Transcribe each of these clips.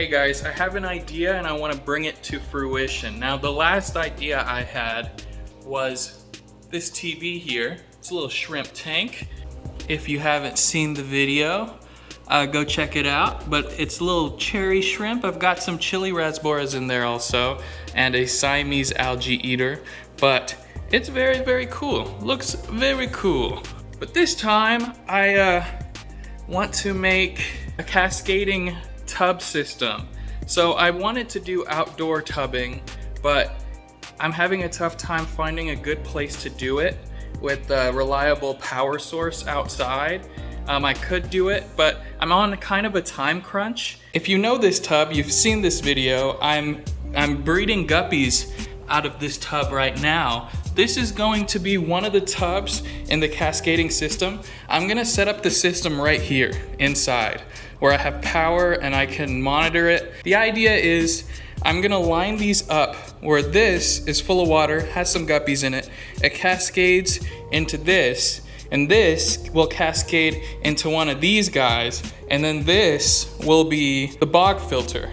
Hey guys, I have an idea and I want to bring it to fruition. Now the last idea I had was this TV here. It's a little shrimp tank. If you haven't seen the video, go check it out. But it's a little cherry shrimp. I've got some chili raspberries in there also and a Siamese algae eater. But it's very, very cool. Looks very cool. But this time I want to make a cascading tub system. So I wanted to do outdoor tubbing, but I'm having a tough time finding a good place to do it with a reliable power source outside. I could do it, but I'm on kind of a time crunch. If you know this tub, you've seen this video, I'm breeding guppies out of this tub right now. This is going to be one of the tubs in the cascading system. I'm gonna set up the system right here inside where I have power and I can monitor it. The idea is I'm gonna line these up where this is full of water, has some guppies in it. It cascades into this, and this will cascade into one of these guys, and then this will be the bog filter.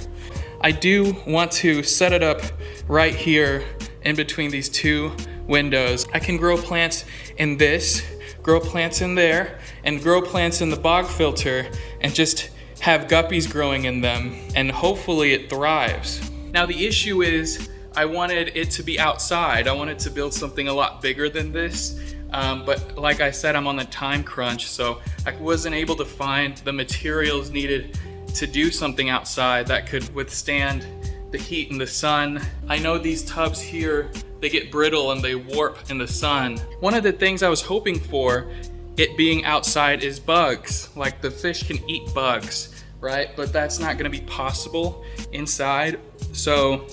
I do want to set it up right here in between these two windows. I can grow plants in this, grow plants in there, and grow plants in the bog filter and just have guppies growing in them, and hopefully it thrives. Now the issue is I wanted it to be outside. I wanted to build something a lot bigger than this, but like I said, I'm on the time crunch, so I wasn't able to find the materials needed to do something outside that could withstand the heat and the sun. I know these tubs here, they get brittle and they warp in the sun. One of the things I was hoping for, it being outside, is bugs. Like the fish can eat bugs, right? But that's not gonna be possible inside. So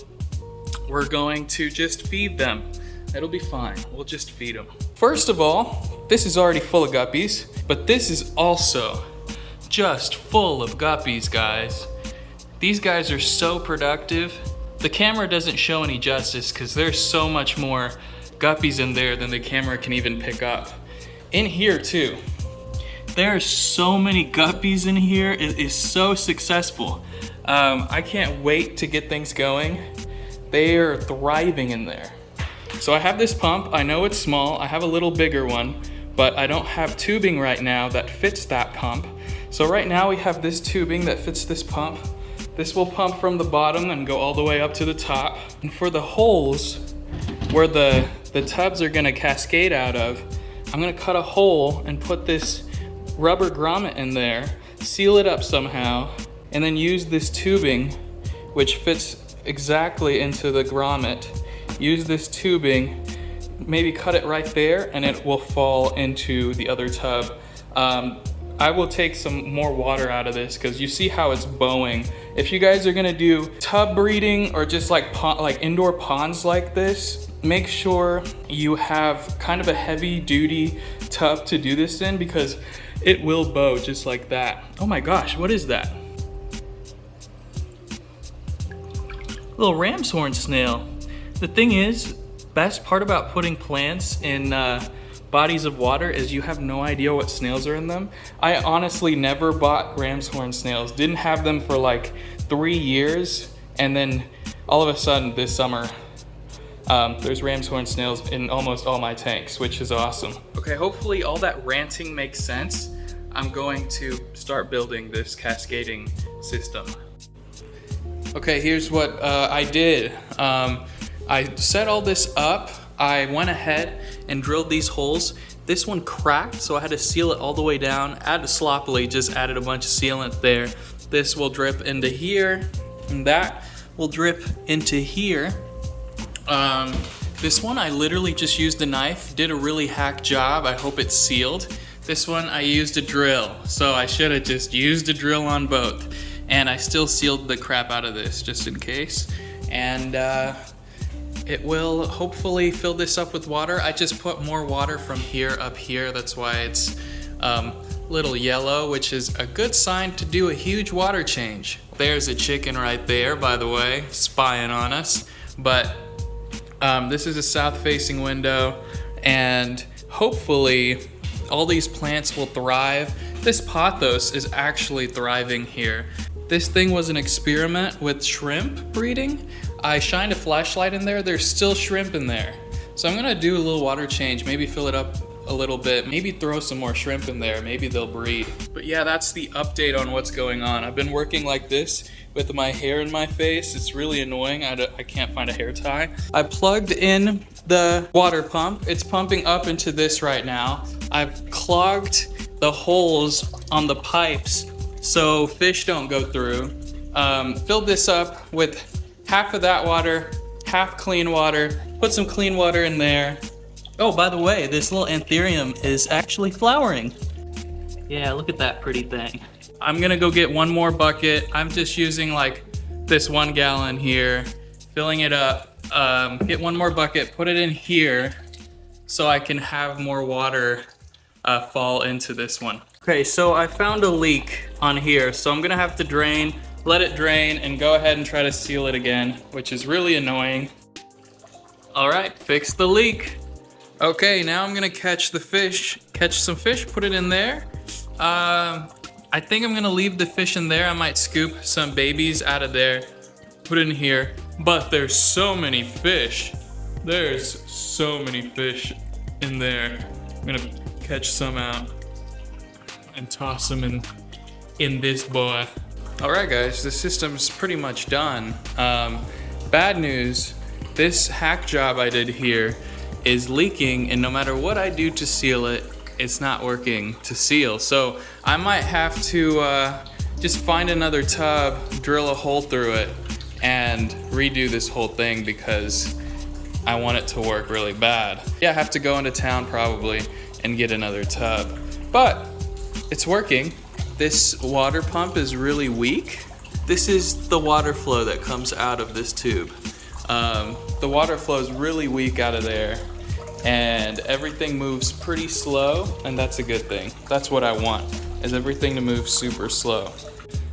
we're going to just feed them. It'll be fine, we'll just feed them. First of all, this is already full of guppies, but this is also just full of guppies, guys. These guys are so productive. The camera doesn't show any justice because there's so much more guppies in there than the camera can even pick up. In here too, there are so many guppies in here. It is so successful. I can't wait to get things going. They are thriving in there. So I have this pump. I know it's small. I have a little bigger one, but I don't have tubing right now that fits that pump. So right now we have this tubing that fits this pump. This will pump from the bottom and go all the way up to the top. And for the holes where the tubs are gonna cascade out of, I'm gonna cut a hole and put this rubber grommet in there, seal it up somehow, and then use this tubing, which fits exactly into the grommet. Use this tubing, maybe cut it right there, and it will fall into the other tub. I will take some more water out of this because you see how it's bowing. If you guys are gonna do tub breeding or just like indoor ponds like this, make sure you have kind of a heavy duty tub to do this in because it will bow just like that. Oh my gosh, what is that? Little ram's horn snail. The thing is, best part about putting plants in bodies of water is you have no idea what snails are in them. I honestly never bought ram's horn snails, didn't have them for like 3 years, and then all of a sudden this summer, there's ram's horn snails in almost all my tanks, which is awesome. Okay, hopefully all that ranting makes sense. I'm going to start building this cascading system. Okay, here's what I did. I set all this up. I went ahead and drilled these holes. This one cracked, so I had to seal it all the way down. Added sloppily, just added a bunch of sealant there. This will drip into here, and that will drip into here. This one I literally just used a knife, did a really hack job. I hope it's sealed. This one I used a drill, so I should have just used a drill on both. And I still sealed the crap out of this just in case. And it will hopefully fill this up with water. I just put more water from here up here. That's why it's little yellow, which is a good sign to do a huge water change. There's a chicken right there, by the way, spying on us. But this is a south-facing window, and hopefully all these plants will thrive. This pothos is actually thriving here. This thing was an experiment with shrimp breeding. I shined a flashlight in there. There's still shrimp in there. So I'm gonna do a little water change, maybe fill it up a little bit, maybe throw some more shrimp in there, maybe they'll breed. But yeah, that's the update on what's going on. I've been working like this with my hair in my face. It's really annoying. I can't find a hair tie. I plugged in the water pump. It's pumping up into this right now. I've clogged the holes on the pipes so fish don't go through. Filled this up with half of that water, half clean water, put some clean water in there. Oh, by the way, this little anthurium is actually flowering. Yeah, look at that pretty thing. I'm gonna go get one more bucket. I'm just using like this 1 gallon here, filling it up. Get one more bucket, put it in here so I can have more water fall into this one. Okay, so I found a leak on here, so I'm gonna have to drain, let it drain, and go ahead and try to seal it again, which is really annoying. All right, fix the leak. Okay, now I'm gonna catch some fish, put it in there. I think I'm gonna leave the fish in there. I might scoop some babies out of there, put it in here. But there's so many fish. There's so many fish in there. I'm gonna catch some out and toss them in this boy. All right, guys, the system's pretty much done. Bad news, this hack job I did here is leaking, and no matter what I do to seal it, it's not working to seal. So I might have to just find another tub, drill a hole through it, and redo this whole thing because I want it to work really bad. Yeah, I have to go into town probably and get another tub, but it's working. This water pump is really weak. This is the water flow that comes out of this tube. The water flow is really weak out of there, and everything moves pretty slow, and that's a good thing. That's what I want, is everything to move super slow.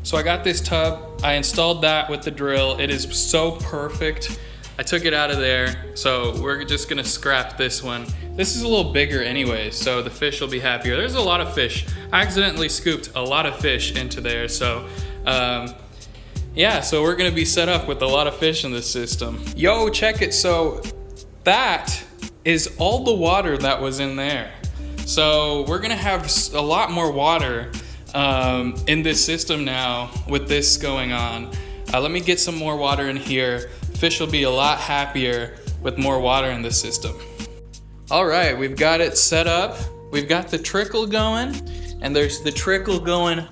So I got this tub, I installed that with the drill. It is so perfect. I took it out of there, so we're just gonna scrap this one. This is a little bigger anyway, so the fish will be happier. There's a lot of fish. I accidentally scooped a lot of fish into there, so yeah, so we're gonna be set up with a lot of fish in this system. Yo, check it, so that is all the water that was in there. So we're gonna have a lot more water in this system now with this going on. Let me get some more water in here. Fish will be a lot happier with more water in the system. All right, we've got it set up. We've got the trickle going, and there's the trickle going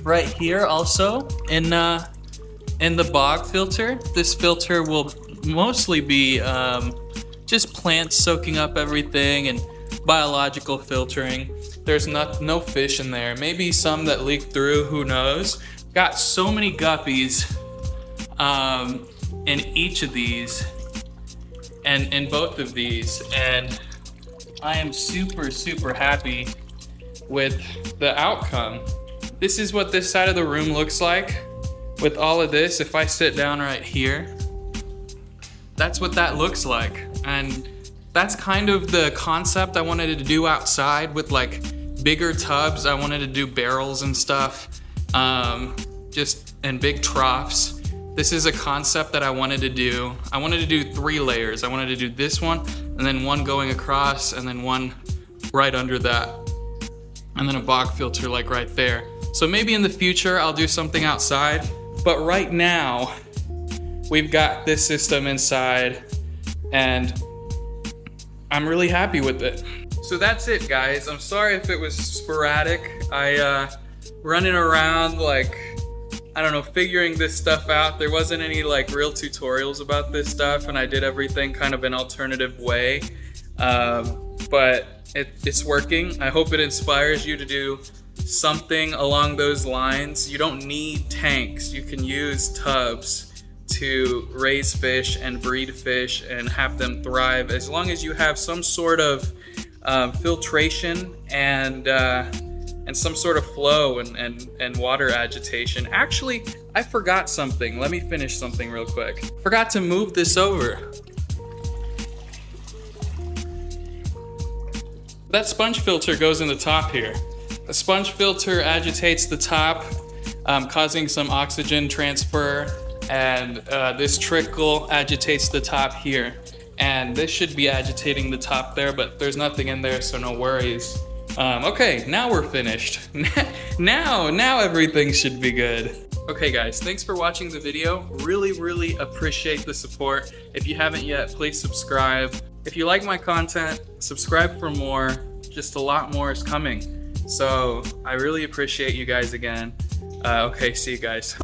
right here also in the bog filter. This filter will mostly be just plants soaking up everything and biological filtering. There's no fish in there. Maybe some that leaked through, who knows? Got so many guppies in each of these and in both of these, and I am super, super happy with the outcome. This is what this side of the room looks like with all of this. If I sit down right here, that's what that looks like. And that's kind of the concept I wanted to do outside with like bigger tubs. I wanted to do barrels and stuff, just in big troughs. This is a concept that I wanted to do. I wanted to do 3 layers. I wanted to do this one, and then one going across, and then one right under that, and then a bog filter like right there. So maybe in the future I'll do something outside, but right now we've got this system inside, and I'm really happy with it. So that's it, guys. I'm sorry if it was sporadic. I running around like, I don't know, figuring this stuff out. There wasn't any like real tutorials about this stuff, and I did everything kind of an alternative way. But it's working. I hope it inspires you to do something along those lines. You don't need tanks. You can use tubs to raise fish and breed fish and have them thrive, as long as you have some sort of filtration and some sort of flow and water agitation. Actually, I forgot something. Let me finish something real quick. Forgot to move this over. That sponge filter goes in the top here. The sponge filter agitates the top causing some oxygen transfer, and this trickle agitates the top here. And this should be agitating the top there, but there's nothing in there, so no worries. Okay, now we're finished. now everything should be good. Okay guys, thanks for watching the video. Really appreciate the support. If you haven't yet, please subscribe. If you like my content, subscribe for more. Just a lot more is coming. So I really appreciate you guys again. Okay, see you guys.